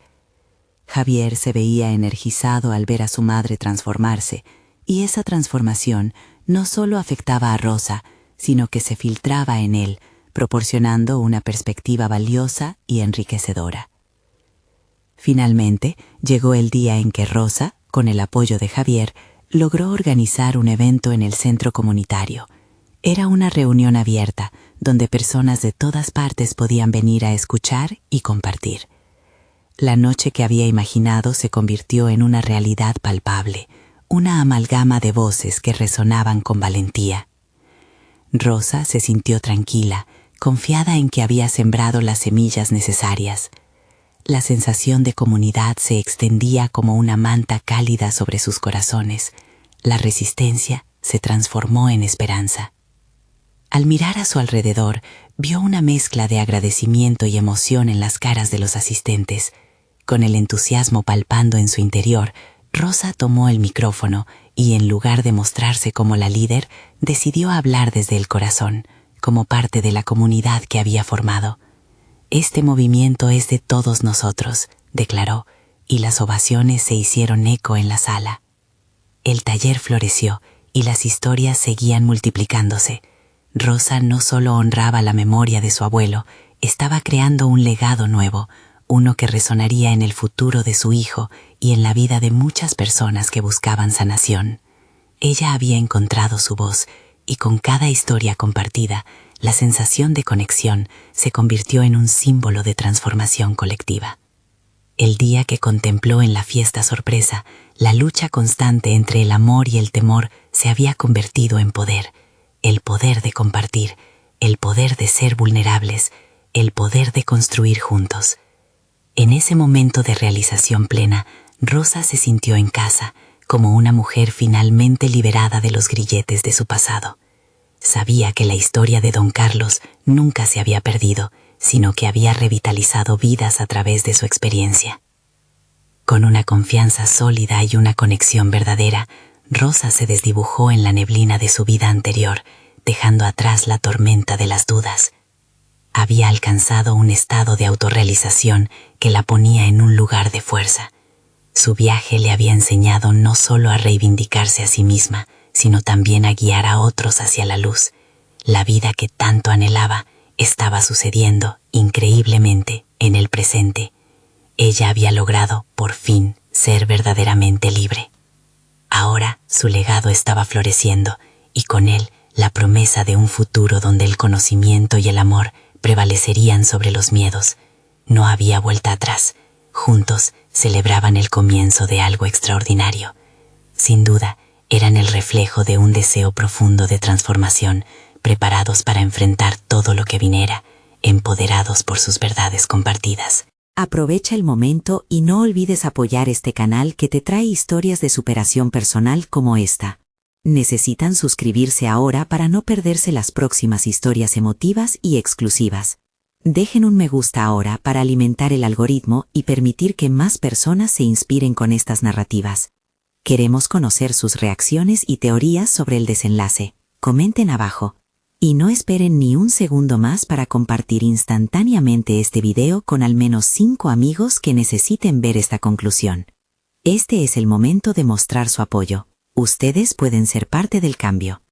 Javier se veía energizado al ver a su madre transformarse, y esa transformación no solo afectaba a Rosa, sino que se filtraba en él, proporcionando una perspectiva valiosa y enriquecedora. Finalmente, llegó el día en que Rosa, con el apoyo de Javier, logró organizar un evento en el centro comunitario. Era una reunión abierta, donde personas de todas partes podían venir a escuchar y compartir. La noche que había imaginado se convirtió en una realidad palpable, una amalgama de voces que resonaban con valentía. Rosa se sintió tranquila, confiada en que había sembrado las semillas necesarias. La sensación de comunidad se extendía como una manta cálida sobre sus corazones. La resistencia se transformó en esperanza. Al mirar a su alrededor, vio una mezcla de agradecimiento y emoción en las caras de los asistentes. Con el entusiasmo palpando en su interior, Rosa tomó el micrófono y, en lugar de mostrarse como la líder, decidió hablar desde el corazón, como parte de la comunidad que había formado. «Este movimiento es de todos nosotros», declaró, y las ovaciones se hicieron eco en la sala. El taller floreció y las historias seguían multiplicándose. Rosa no solo honraba la memoria de su abuelo, estaba creando un legado nuevo, uno que resonaría en el futuro de su hijo y en la vida de muchas personas que buscaban sanación. Ella había encontrado su voz, y con cada historia compartida, la sensación de conexión se convirtió en un símbolo de transformación colectiva. El día que contempló en la fiesta sorpresa, la lucha constante entre el amor y el temor se había convertido en poder. El poder de compartir, el poder de ser vulnerables, el poder de construir juntos. En ese momento de realización plena, Rosa se sintió en casa, como una mujer finalmente liberada de los grilletes de su pasado. Sabía que la historia de Don Carlos nunca se había perdido, sino que había revitalizado vidas a través de su experiencia. Con una confianza sólida y una conexión verdadera, Rosa se desdibujó en la neblina de su vida anterior, dejando atrás la tormenta de las dudas. Había alcanzado un estado de autorrealización que la ponía en un lugar de fuerza. Su viaje le había enseñado no solo a reivindicarse a sí misma, sino también a guiar a otros hacia la luz. La vida que tanto anhelaba estaba sucediendo, increíblemente, en el presente. Ella había logrado, por fin, ser verdaderamente libre. Ahora su legado estaba floreciendo, y con él la promesa de un futuro donde el conocimiento y el amor prevalecerían sobre los miedos. No había vuelta atrás. Juntos celebraban el comienzo de algo extraordinario. Sin duda, eran el reflejo de un deseo profundo de transformación, preparados para enfrentar todo lo que viniera, empoderados por sus verdades compartidas. Aprovecha el momento y no olvides apoyar este canal que te trae historias de superación personal como esta. Necesitan suscribirse ahora para no perderse las próximas historias emotivas y exclusivas. Dejen un me gusta ahora para alimentar el algoritmo y permitir que más personas se inspiren con estas narrativas. Queremos conocer sus reacciones y teorías sobre el desenlace. Comenten abajo. Y no esperen ni un segundo más para compartir instantáneamente este video con al menos 5 amigos que necesiten ver esta conclusión. Este es el momento de mostrar su apoyo. Ustedes pueden ser parte del cambio.